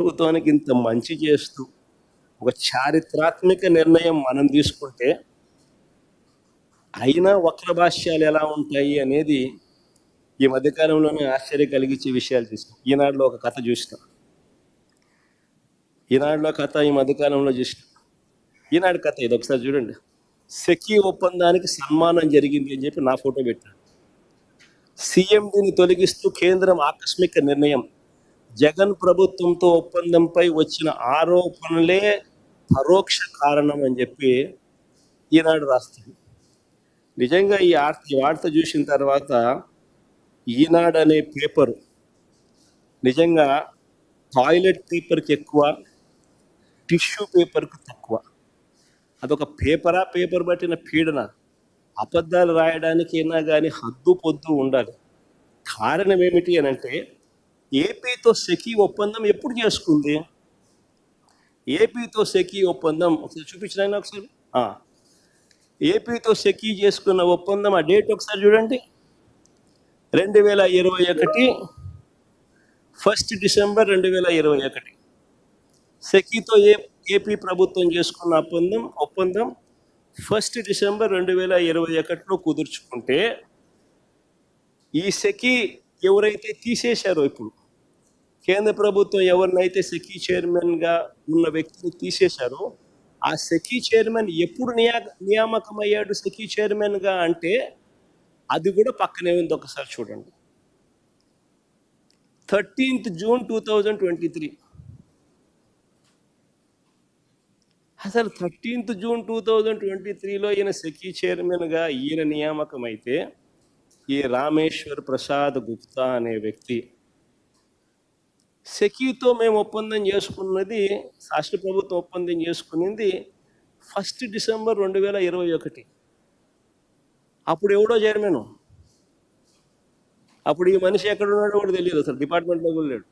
ప్రభుత్వానికి ఇంత మంచి చేస్తూ ఒక చారిత్రాత్మక నిర్ణయం మనం తీసుకుంటే అయినా వక్ర భాష్యాలు ఎలా ఉంటాయి అనేది ఈ మధ్యకాలంలోనే ఆశ్చర్యం కలిగించే విషయాలు చూసాం. ఈనాడులో ఒక కథ చూసిన ఈ మధ్యకాలంలో చూసిన ఈనాడు కథ ఇది ఒకసారి చూడండి. సెకీ ఒప్పందానికి సన్మానం జరిగింది అని చెప్పి నా ఫోటో పెట్టాడు. సీఎండీని తొలగిస్తూ కేంద్రం ఆకస్మిక నిర్ణయం. జగన్ ప్రభుత్వంతో ఒప్పందంపై వచ్చిన ఆరోపణలే పరోక్ష కారణం అని చెప్పి ఈనాడు రాస్తుంది. నిజంగా ఈ వార్త చూసిన తర్వాత ఈనాడు అనే పేపరు నిజంగా టాయిలెట్ పేపర్కి ఎక్కువ, టిష్యూ పేపర్కి తక్కువ. అదొక పేపర్ పట్టిన పీడన. అబద్ధాలు రాయడానికి అయినా కానీ హద్దు పొద్దు ఉండాలి. కారణం ఏమిటి అని అంటే, ఏపీతో సెకీ ఒప్పందం ఎప్పుడు చేసుకుంది? ఏపీతో సెకీ ఒప్పందం ఒకసారి చూపించిన ఒకసారి. ఏపీతో సెకీ చేసుకున్న ఒప్పందం ఆ డేట్ ఒకసారి చూడండి. 2021 1 డిసెంబర్ 2021 సెకీతో ఏపీ ప్రభుత్వం చేసుకున్న ఒప్పందం 1 డిసెంబర్ 2021లో కుదుర్చుకుంటే, ఈ సెకీ ఎవరైతే తీసేశారో, ఇప్పుడు కేంద్ర ప్రభుత్వం ఎవరినైతే సెకీ చైర్మన్గా ఉన్న వ్యక్తిని తీసేశారో, ఆ సెకీ చైర్మన్ ఎప్పుడు నియామకమయ్యాడు సెకీ చైర్మన్గా అంటే అది కూడా పక్కనే ఉంది. ఒకసారి చూడండి. 13th June 2023. అసలు 13th June 2023లో ఈయన సెకీ చైర్మన్గా ఈయన నియామకం అయితే, ఈ రామేశ్వర్ ప్రసాద్ గుప్తా అనే వ్యక్తి సెకీతో మేము ఒప్పందం చేసుకున్నది, రాష్ట్ర ప్రభుత్వం ఒప్పందం చేసుకున్నది 1 డిసెంబర్ 2021. అప్పుడు ఎవడో చైర్మన్. అప్పుడు ఈ మనిషి ఎక్కడ ఉన్నాడో కూడా తెలియదు, అసలు డిపార్ట్మెంట్లో కూడా లేడు.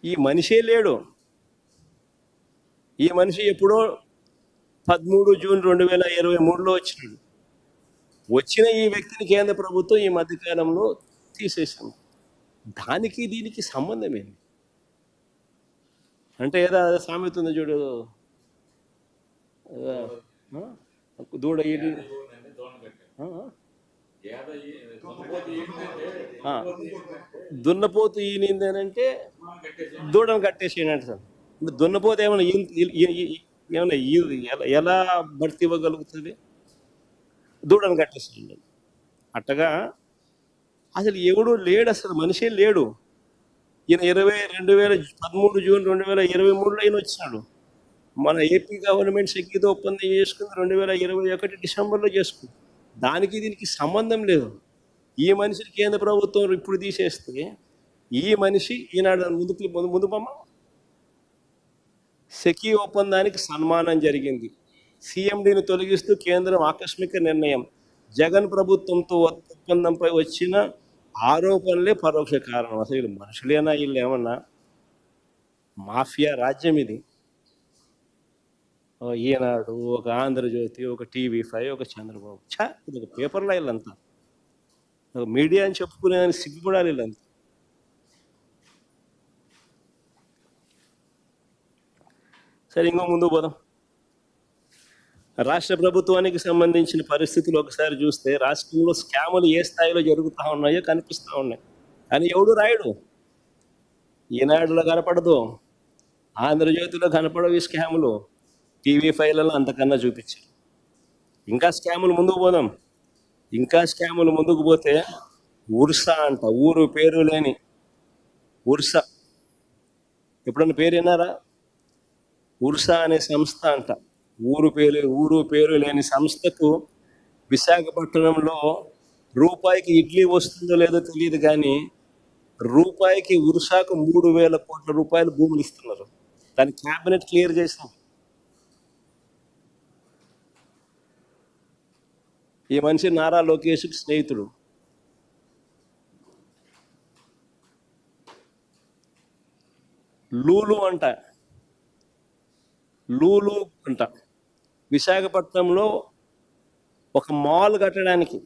ఈ మనిషే లేడు. ఈ మనిషి ఎప్పుడో 13 జూన్ 2023లో వచ్చినాడు. వచ్చిన ఈ వ్యక్తిని కేంద్ర ప్రభుత్వం ఈ మధ్యకాలంలో తీసేసింది. దానికి దీనికి సంబంధం ఏంటి అంటే, ఏదో సామెత ఉంది చూడు, దూడ దున్నపోతు ఈనింది అని అంటే దూడను కట్టేసేయండి సార్. దున్నపోతు ఏమైనా ఎలా భర్తీ ఇవ్వగలుగుతుంది? దూడను కట్టేసేయండి. అట్టగా అసలు ఎవడు లేడు, అసలు మనిషే లేడు. ఈయన 2013 జూన్ 2023లో ఈయన వచ్చినాడు. మన ఏపీ గవర్నమెంట్ సెకీతో ఒప్పందం చేసుకుంది 2021 డిసెంబర్లో చేసుకుంది. దానికి దీనికి సంబంధం లేదు. ఈ మనిషిని కేంద్ర ప్రభుత్వం ఇప్పుడు తీసేస్తే, ఈ మనిషి ఈనాడు ముందు పమ్మ సెకీ ఒప్పందానికి సన్మానం జరిగింది. సీఎండీని తొలగిస్తూ కేంద్రం ఆకస్మిక నిర్ణయం. జగన్ ప్రభుత్వంతో ఒప్పందంపై వచ్చిన ఆరోపణలే పరోక్ష కారణం. అసలు మనుషులేనా వీళ్ళు? ఏమన్నా మాఫియా రాజ్యం ఇది. ఈనాడు, ఒక ఆంధ్రజ్యోతి, ఒక TV5, ఒక చంద్రబాబు. ఇది ఒక పేపర్లో వీళ్ళంతా ఒక మీడియా అని చెప్పుకునేదానికి సిగ్గుపడాలి వీళ్ళంతా. సరే, ఇంకో ముందుకు పోదాం. రాష్ట్ర ప్రభుత్వానికి సంబంధించిన పరిస్థితులు ఒకసారి చూస్తే, రాష్ట్రంలో స్కాములు ఏ స్థాయిలో జరుగుతూ ఉన్నాయో కనిపిస్తూ ఉన్నాయి. కానీ ఎవడు రాయడు. ఈనాడులో కనపడదు, ఆంధ్రజ్యోతిలో కనపడవు ఈ స్కాములు. TV5లలో అంతకన్నా చూపించారు. ఇంకా స్కాములు ముందుకు పోదాం. ఇంకా స్కాములు ముందుకు పోతే ఉర్సా అంట, ఊరు పేరు లేని ఉర్సా. ఎప్పుడన్నా పేరు విన్నారా? ఉర్సా అనే సంస్థ అంట. ఊరు పేరు లేని సంస్థకు విశాఖపట్నంలో రూపాయికి ఇడ్లీ వస్తుందో లేదో తెలియదు, కానీ రూపాయికి ఉర్సాకు 3,000 కోట్ల రూపాయలు భూములు ఇస్తున్నారు. దాని క్యాబినెట్ క్లియర్ చేసాం. ఈ మనిషి నారా లోకేష్కి స్నేహితుడు. లూలు అంట విశాఖపట్నంలో ఒక మాల్ కట్టడానికి